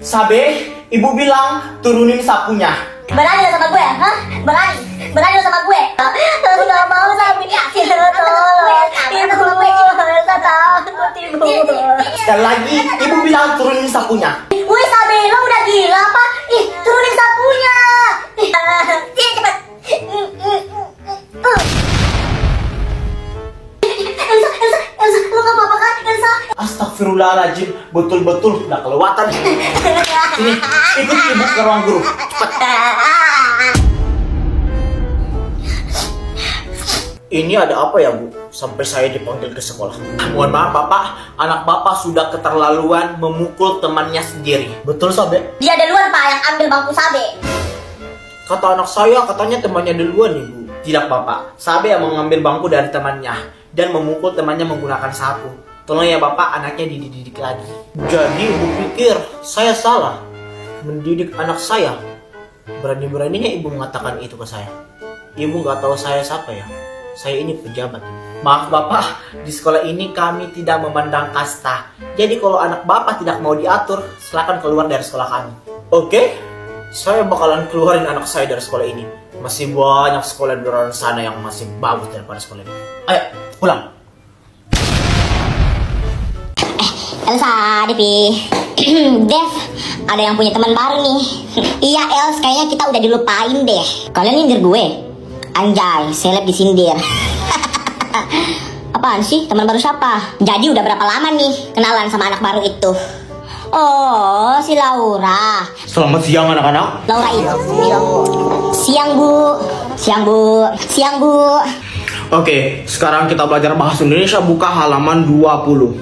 Sabe, ibu bilang turunin sapunya. Berani lo sama gue, hah? Berani? Berani lo sama gue? Aku gak mau sama ini. Tolong. Ibu, Elsa takut ibu. Sekali lagi, ibu bilang turunin sapunya. Wih, Sabe, lo udah gila apa? Ih, turunin sapunya. Sini cepet. Elsa, lo gak apa-apa kan, Elsa? Astagfirullahaladzim, betul-betul udah kelewatan. Sini, ikut ibu ke ruang guru. Cepat. Ini ada apa ya, Bu? Sampai saya dipanggil ke sekolah. Mohon maaf, Bapak. Anak Bapak sudah keterlaluan memukul temannya sendiri. Betul, Sabe? Dia duluan, Pak, yang ambil bangku Sabe. Kata anak saya, katanya temannya duluan, Ibu. Tidak, Bapak. Sabe yang mengambil bangku dari temannya dan memukul temannya menggunakan sapu. Tolong ya, Bapak, anaknya dididik lagi. Jadi, Ibu pikir saya salah mendidik anak saya? Berani-beraninya Ibu mengatakan itu ke saya. Ibu nggak tahu saya siapa ya? Saya ini pejabat. Maaf Bapak, di sekolah ini kami tidak memandang kasta. Jadi kalau anak Bapak tidak mau diatur, silakan keluar dari sekolah kami. Oke? Saya bakalan keluarin anak saya dari sekolah ini. Masih banyak sekolah di luar sana yang masih bagus daripada sekolah ini. Ayo, pulang. Elsa, Devi. Dev, ada yang punya teman baru nih. Iya, Els, kayaknya kita udah dilupain deh. Kalian nyindir gue? Anjay, seleb disindir. Apaan sih? Teman baru siapa? Jadi udah berapa lama nih kenalan sama anak baru itu? Oh, si Laura. Selamat siang anak-anak. Laura itu bilang, siang bu, siang bu, siang bu. Oke, sekarang kita belajar bahasa Indonesia. Buka halaman 20.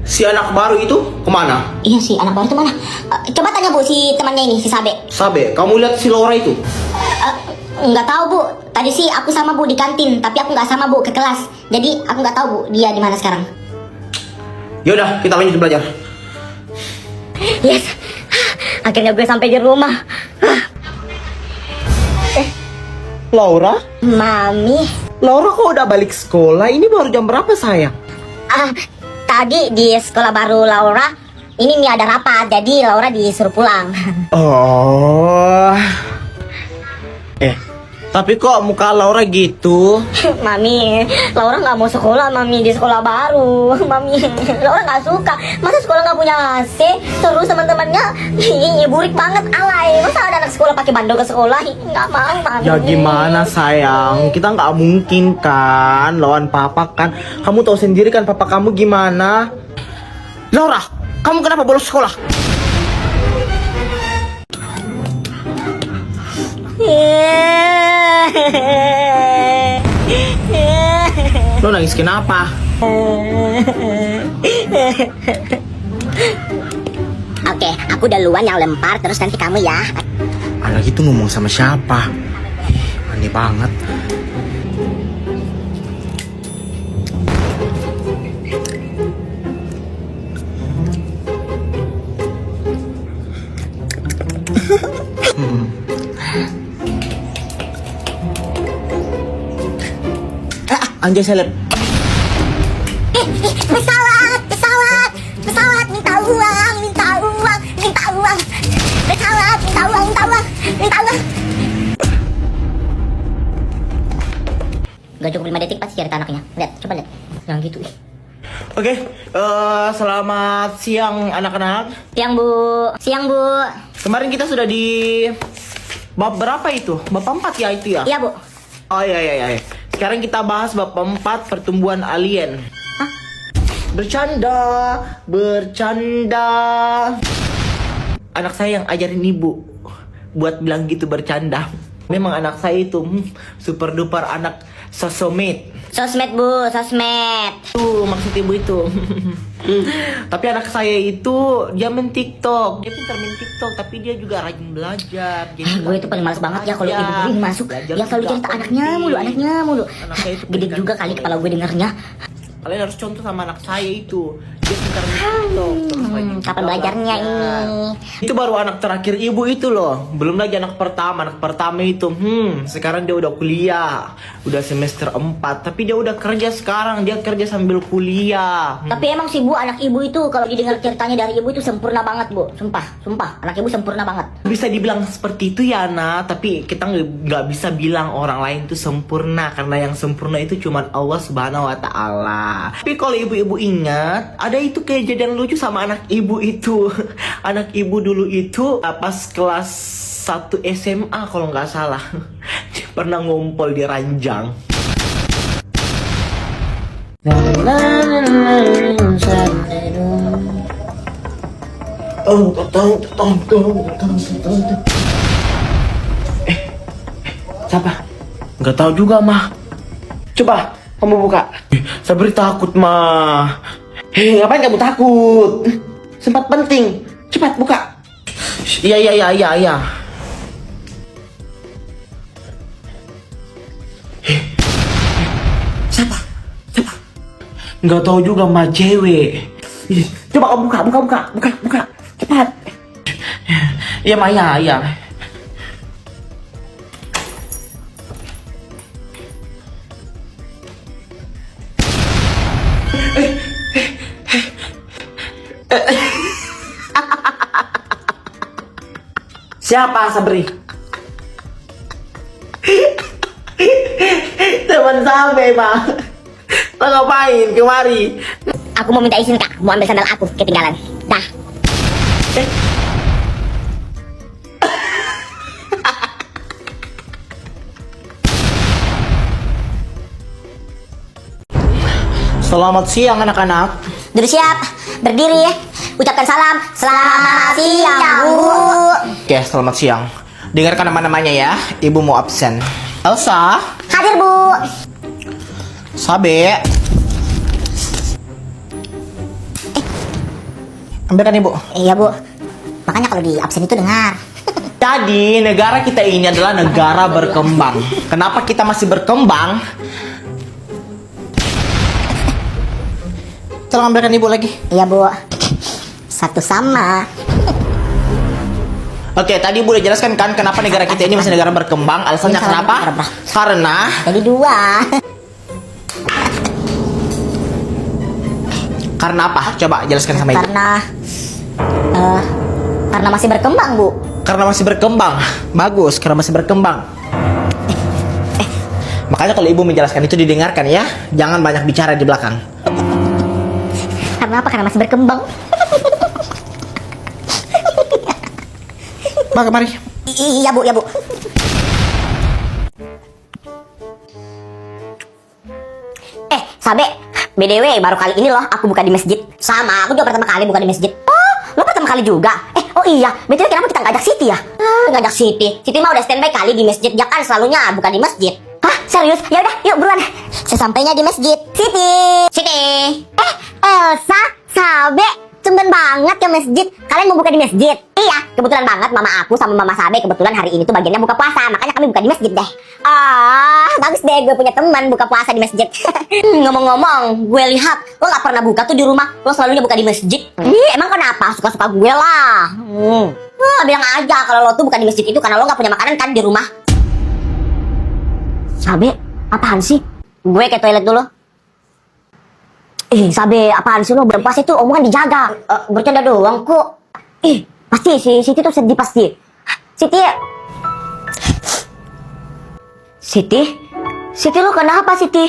Si anak baru itu kemana? Iya sih, anak baru itu mana? Coba tanya bu si temannya ini, si Sabe. Sabe, kamu lihat si Laura itu? Nggak tahu bu. Tadi sih aku sama bu di kantin, tapi aku nggak sama bu ke kelas. Jadi aku nggak tahu bu dia di mana sekarang. Yaudah, kita lanjut belajar. Yes, akhirnya gue sampai di rumah. Laura? Mami, Laura kok udah balik sekolah? Ini baru jam berapa sayang? tadi di sekolah baru Laura, ini nih ada rapat, jadi Laura disuruh pulang. Oh. Tapi kok muka Laura gitu? Mami, Laura nggak mau sekolah, Mami, di sekolah baru. Mami, Laura nggak suka. Masa sekolah nggak punya AC? Terus teman-temannya, burik banget, alay. Masa ada anak sekolah pakai bandel ke sekolah? Nggak mau, Mami. Ya gimana sayang? Kita nggak mungkin kan lawan papa kan? Kamu tahu sendiri kan papa kamu gimana? Laura, kamu kenapa bolos sekolah? Lo nangis kenapa? Oke, aku duluan yang lempar, terus nanti kamu ya. Anak itu ngomong sama siapa? Aneh banget. Anjay seleb. Pesawat, pesawat, pesawat, minta uang, minta uang, minta uang. Pesawat, minta uang, minta uang, minta uang. Gak cukup 5 detik pasti cerita anaknya. Lihat, coba lihat. Yang gitu. Oke, selamat siang anak-anak. Siang bu, siang bu. Kemarin kita sudah di bab berapa itu? Bab 4 ya itu ya? Iya bu. Oh iya. Sekarang kita bahas bab 4 pertumbuhan alien. Hah? Bercanda. Anak saya yang ajarin ibu buat bilang gitu bercanda. Memang anak saya itu super duper anak sosmed. Sosmed bu, sosmed. Tuh maksud ibu itu. Tapi anak saya itu dia main TikTok. Dia pintar main TikTok, tapi dia juga rajin belajar. Jadi Gue itu paling males banget ya kalau ibu gue masuk. Belajar Yang selalu juga cerita anaknya mulu, anaknya mulu. Anak saya itu Gede pendidikan juga kali kepala gue dengernya. Kalian harus contoh sama anak saya itu. Dia pintar main TikTok. Terus Kapan belajarnya ini? Itu baru anak terakhir ibu itu loh. Belum lagi anak pertama. Anak pertama itu, sekarang dia udah kuliah. Udah semester 4. Tapi dia udah kerja sekarang. Dia kerja sambil kuliah. Tapi emang sih Bu, anak ibu itu kalau didengar ceritanya dari ibu itu sempurna banget Bu. Sumpah, anak ibu sempurna banget. Bisa dibilang seperti itu ya, Nak. Tapi kita nggak bisa bilang orang lain itu sempurna. Karena yang sempurna itu cuman Allah Subhanahu Wa Taala. Tapi kalau ibu-ibu ingat, ada itu kejadian lucu sama anak ibu itu. Anak ibu dulu itu pas kelas 1 SMA kalau nggak salah. Dia pernah ngumpul di ranjang. Siapa? Nggak tahu juga, mah. Coba kamu buka. Sabri takut, mah. Hei, ngapain kamu takut? Sempat penting. Cepat buka. Iya. Siapa? Nggak tahu juga, mah, cewek. Coba kamu buka. Cepat. Iya, mah, iya. Siapa, Sabri? Teman Sabe, mah. Lo ngapain kemari? Aku mau minta izin Kak, mau ambil sandal aku ketinggalan. Dah. Selamat siang, anak-anak. Duduk siap, berdiri. Ucapkan salam. Selamat siang, Bu. Oke, selamat siang. Dengarkan nama-namanya ya. Ibu mau absen. Elsa. Hadir, Bu. Sabe. Ambilkan, Ibu. Iya, Bu. Makanya kalau di absen itu dengar. Jadi, negara kita ini adalah negara berkembang. Kenapa kita masih berkembang? Tolong ambilkan, Ibu, lagi. Iya, Bu. Satu sama. Oke, tadi Ibu udah jelaskan kan kenapa negara kita ini masih negara berkembang. Alasannya Ini kenapa? berapa? Karena Jadi dua. Karena apa? Coba jelaskan sama Ibu. Karena masih berkembang, Bu. Karena masih berkembang. Bagus, karena masih berkembang. Makanya kalau Ibu menjelaskan itu didengarkan ya. Jangan banyak bicara di belakang. Karena apa? Karena masih berkembang. Mari. Iya, Bu. Sabe, BDW baru kali ini loh aku buka di masjid. Sama, aku juga pertama kali buka di masjid. Oh, lo pertama kali juga? Oh iya, BTW kenapa kita nggak ajak Siti ya? Ngajak Siti. Siti mah udah standby kali di masjid. Dia kan selalunya buka di masjid. Hah, serius? Ya udah, yuk buruan. Sesampainya di masjid. Siti. Elsa, Sabe, tumben banget ke masjid. Kalian mau buka di masjid? Iya, kebetulan banget mama aku sama mama Sabe kebetulan hari ini tuh bagiannya buka puasa. Makanya kami buka di masjid deh. Bagus deh gue punya teman buka puasa di masjid. Ngomong-ngomong, gue lihat lo gak pernah buka tuh di rumah. Lo selalunya buka di masjid. Emang kenapa? Suka-suka gue lah. Bilang aja kalau lo tuh buka di masjid itu karena lo gak punya makanan kan di rumah. Sabe, apaan sih? Gue ke toilet dulu. Sabe, apaan sih lo? Bulan puasa itu omongan dijaga. Bercanda doang kok. Pasti si Siti tuh sedih pasti. Siti lo kenapa Siti?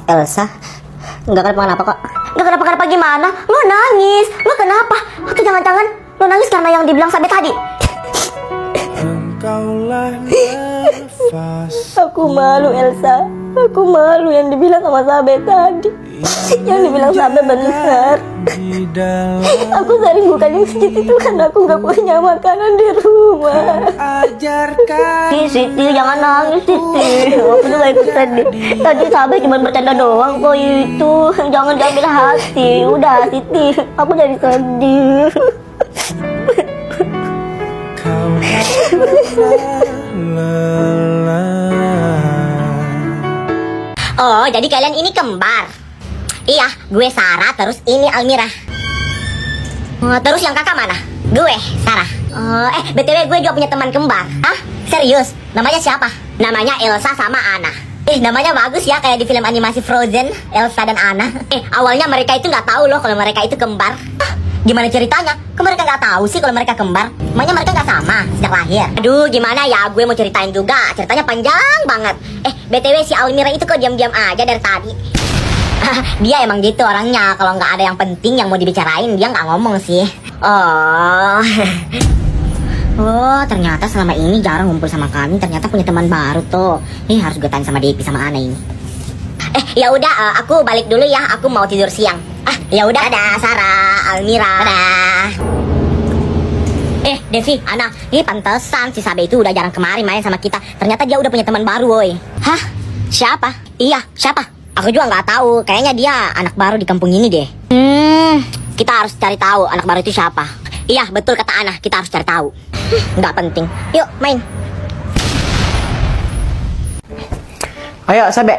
Elsa, nggak kenapa-kenapa kok. Nggak kenapa-kenapa gimana? Lo nangis, lo kenapa? Atau jangan-jangan lo nangis karena yang dibilang Sabe tadi? Aku malu Elsa. Aku malu yang dibilang sama Sabe tadi. Yang dibilang Sabe benar. Aku sering buka di masjid itu karena aku nggak punya makanan di rumah. Siti jangan nangis Siti. Aku tuh gak ikut sedih. Tadi Sabe cuma bercanda doang kok itu. Jangan diambil hati. Udah Siti, aku jadi sedih. Oh, jadi kalian ini kembar? Iya, gue Sarah, terus ini Almira. Terus yang kakak mana? Gue, Sarah. BTW gue juga punya teman kembar. Hah? Serius? Namanya siapa? Namanya Elsa sama Anna. Namanya bagus ya, kayak di film animasi Frozen, Elsa dan Anna. Awalnya mereka itu nggak tahu loh kalau mereka itu kembar. Gimana ceritanya? Kok mereka nggak tahu sih kalau mereka kembar? Emangnya mereka nggak sama sejak lahir? Aduh, gimana ya? Gue mau ceritain juga. Ceritanya panjang banget. BTW si Almira itu kok diam-diam aja dari tadi. Dia emang gitu orangnya. Kalau nggak ada yang penting yang mau dibicarain, dia nggak ngomong sih. Oh, ternyata selama ini jarang ngumpul sama kami. Ternyata punya teman baru tuh. Harus gue tanya sama Devi sama Ana ini. Ya udah, aku balik dulu ya. Aku mau tidur siang. Ya udah. Dadah, Sarah, Almira. Dadah. Devi, Ana, ini pantesan si Sabe itu udah jarang kemarin main sama kita. Ternyata dia udah punya teman baru, woy. Hah? Siapa? Iya, siapa? Aku juga nggak tahu. Kayaknya dia anak baru di kampung ini deh. Kita harus cari tahu anak baru itu siapa. Iya, betul kata Ana. Kita harus cari tahu. Nggak penting. Yuk, main. Ayo, Sabe.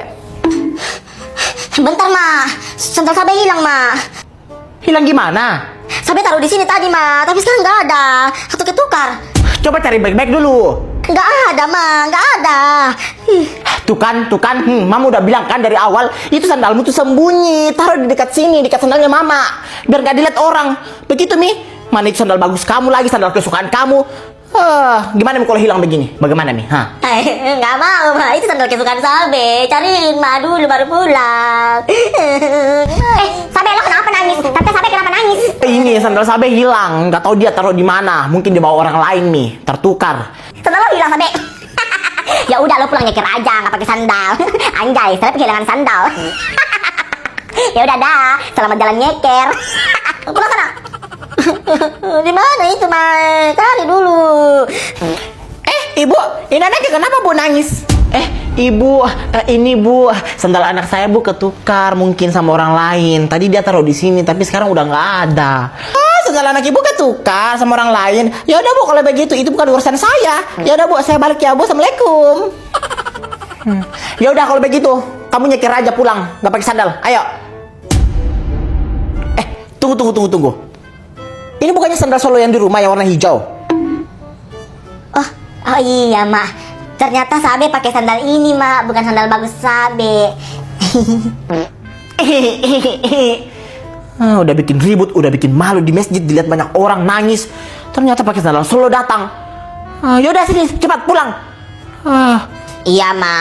Bentar, Ma. Sendal Sabe hilang, Ma. Hilang gimana? Sabe taruh di sini tadi, Ma. Tapi sekarang nggak ada. Atau ketukar. Coba cari baik-baik dulu. Nggak ada, Ma. Nggak ada. Tuh kan, Mama udah bilang kan dari awal, itu sandalmu tuh sembunyi, taruh di dekat sini, dekat sandalnya Mama, biar gak dilihat orang. Begitu Mi, mana itu sandal bagus kamu lagi, sandal kesukaan kamu. Gimana Mi kalau hilang begini? Bagaimana Mi? Nggak mau, Ma. Itu sandal kesukaan Sabe. Cariin Ma dulu baru pulang. Sabe, lo kenapa nangis? Tante Sabe kenapa nangis? Ini sandal Sabe hilang, nggak tahu dia taruh di mana. Mungkin dibawa orang lain Mi, tertukar. Sandal lo hilang, Sabe. Ya udah, lo pulang nyeker aja, nggak pakai sandal. Anjay, saya kehilangan sandal. Ya udah dah, selamat jalan nyeker. Pulang sana. Di mana itu, Ma? Cari dulu. Ibu, ini anaknya kenapa Bu nangis? Ibu, ini Bu, sandal anak saya Bu ketukar mungkin sama orang lain. Tadi dia taruh di sini, tapi sekarang udah nggak ada. Sandal anak Ibu ketukar sama orang lain. Ya udah Bu, kalau begitu itu bukan urusan saya. Ya udah Bu, saya balik ya Bu. Assalamualaikum. Ya udah kalau begitu, kamu nyeker aja pulang, nggak pakai sandal. Ayo. Tunggu. Ini bukannya sandal Solo yang di rumah yang warna hijau? Oh iya, Ma. Ternyata Sabe pakai sandal ini, Ma. Bukan sandal bagus Sabe. Udah bikin ribut, udah bikin malu di masjid, dilihat banyak orang nangis. Ternyata pakai sandal Solo datang. Yaudah sini, cepat pulang. Iya, Ma.